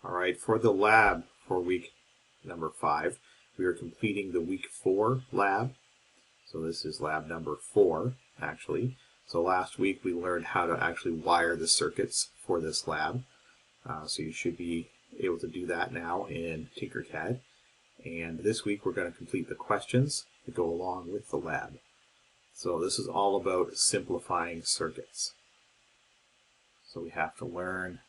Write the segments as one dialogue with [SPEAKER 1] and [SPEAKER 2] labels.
[SPEAKER 1] All right, for the lab for week number 5, we are completing the week 4 lab. So this is lab number 4, actually. So last week we learned how to actually wire the circuits for this lab. So you should be able to do that now in Tinkercad. And this week we're going to complete the questions that go along with the lab. So this is all about simplifying circuits. So we have to learn,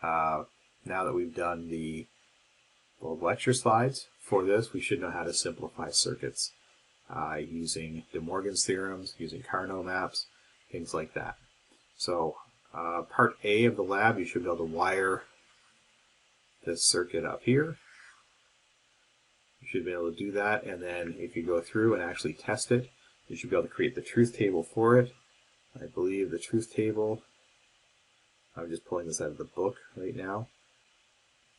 [SPEAKER 1] now that we've done the lecture slides for this, we should know how to simplify circuits using Demorgans theorems, using Carnot maps, things like that. So part A of the lab, you should be able to wire this circuit up here. You should be able to do that, and then if you go through and actually test it, you should be able to create the truth table for it. I believe the truth table, I'm just pulling this out of the book right now.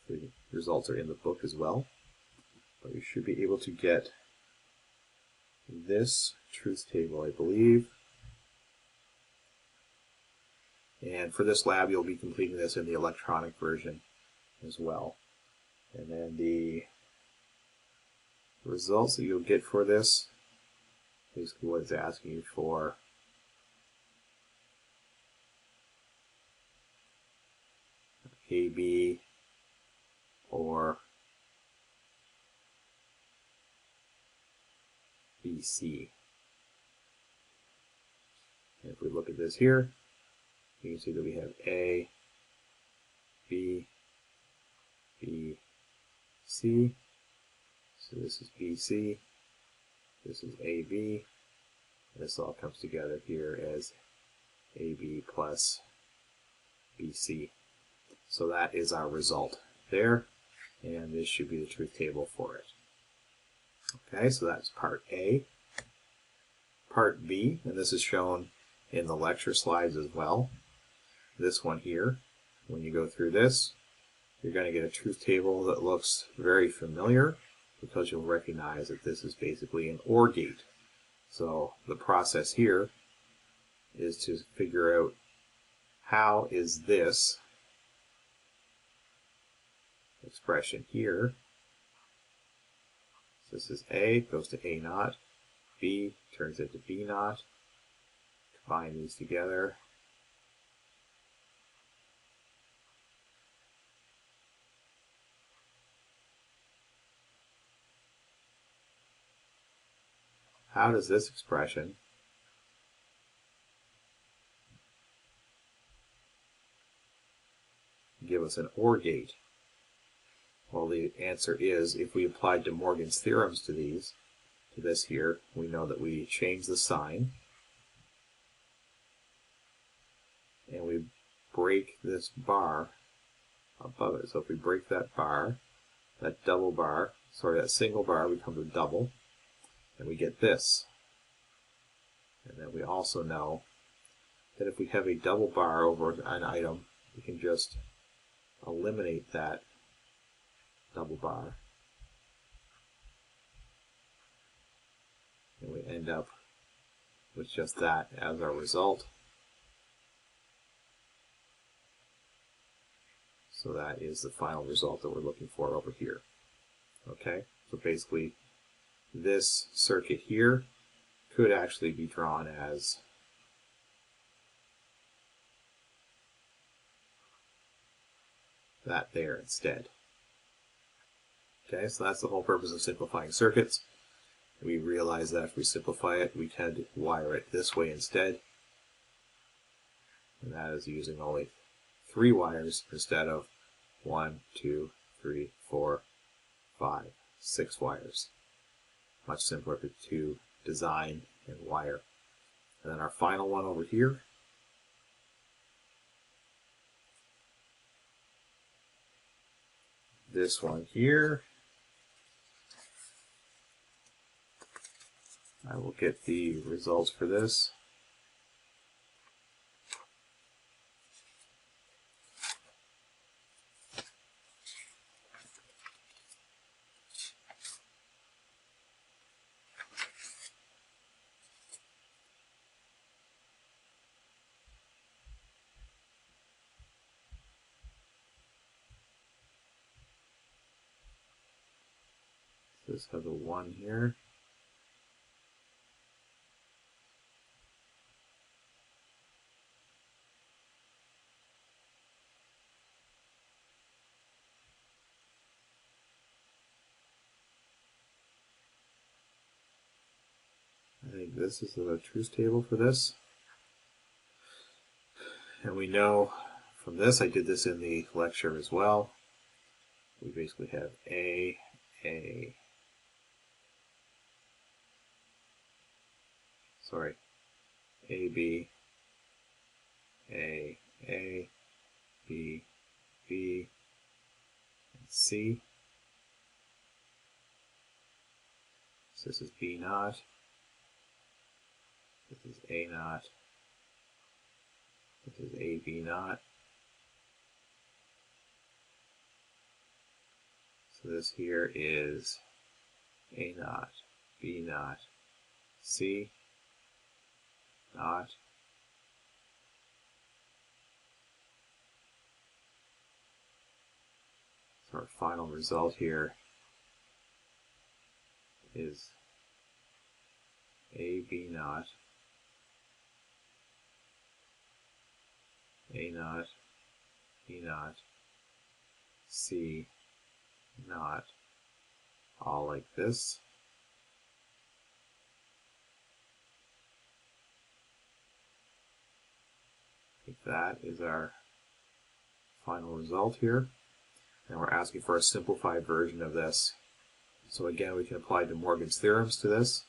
[SPEAKER 1] The results are in the book as well. But you should be able to get this truth table, I believe. And for this lab, you'll be completing this in the electronic version as well. And then the results that you'll get for this, basically what it's asking you for. AB or BC. And if we look at this here, you can see that we have A, B, B, C. So this is BC, this is AB, and this all comes together here as AB plus BC. So that is our result there, and this should be the truth table for it. Okay, so that's part A. Part B, and this is shown in the lecture slides as well. This one here, when you go through this, you're going to get a truth table that looks very familiar because you'll recognize that this is basically an OR gate. So the process here is to figure out how is this expression here. So this is A, goes to A naught, B turns into B naught. Combine these together. How does this expression give us an OR gate? Well, the answer is, if we applied Demorgans theorems to this here, we know that we change the sign and we break this bar above it. So if we break that bar, that single bar becomes a double, and we get this. And then we also know that if we have a double bar over an item, we can just eliminate that double bar, and we end up with just that as our result. So that is the final result that we're looking for over here. Okay, so basically this circuit here could actually be drawn as that there instead. Okay, so that's the whole purpose of simplifying circuits. We realize that if we simplify it, we can wire it this way instead. And that is using only 3 wires instead of 1, 2, 3, 4, 5, 6 wires. Much simpler to design and wire. And then our final one over here. This one here. I will get the results for this. This has a 1 here. I think this is the truth table for this. And we know from this, I did this in the lecture as well, we basically have A, B, A, B, B, and C. So this is B naught, this is A naught, this is A B naught. So this here is A naught, B naught, C naught. So our final result here is A B naught, A naught, B naught, C naught, all like this. I think that is our final result here. And we're asking for a simplified version of this. So again, we can apply Demorgans theorems to this.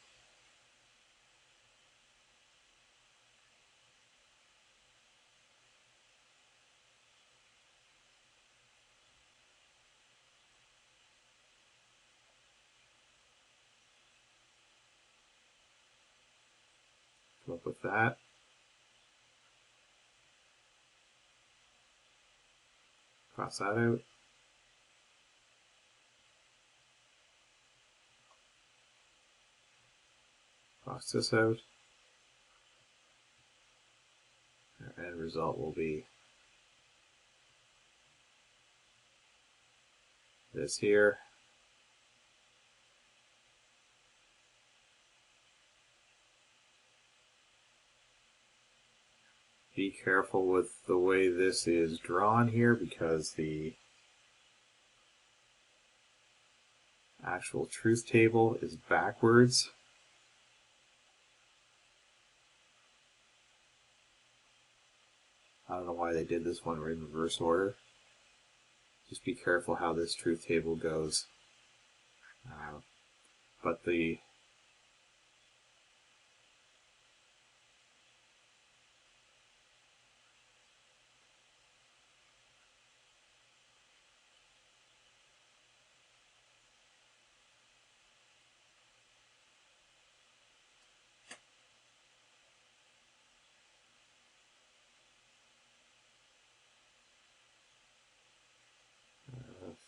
[SPEAKER 1] Come up with that. Cross that out. Cross this out. Our end result will be this here. Be careful with the way this is drawn here because the actual truth table is backwards. I don't know why they did this one in reverse order. Just be careful how this truth table goes. But the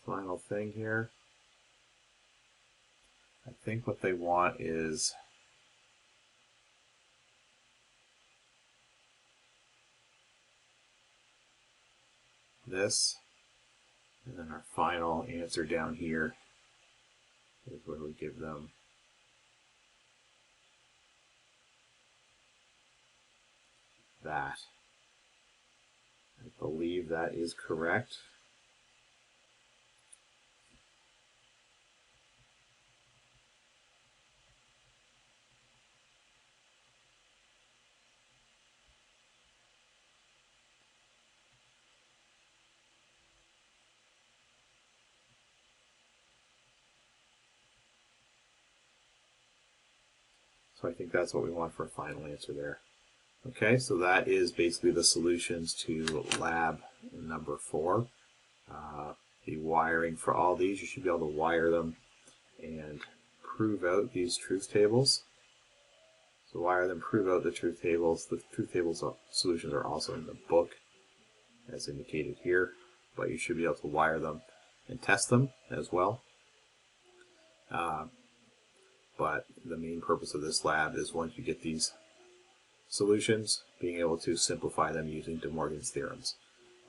[SPEAKER 1] final thing here, I think what they want is this, and then our final answer down here is where we give them that. I believe that is correct. So I think that's what we want for a final answer there. Okay, so that is basically the solutions to lab number 4. The wiring for all these, you should be able to wire them and prove out these truth tables. So wire them, prove out the truth tables. The truth tables solutions are also in the book, as indicated here, but you should be able to wire them and test them as well. But the main purpose of this lab is once you get these solutions, being able to simplify them using Demorgans theorems.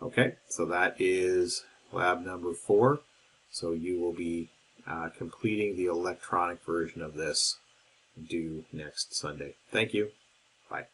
[SPEAKER 1] Okay, so that is lab number 4. So you will be completing the electronic version of this due next Sunday. Thank you. Bye.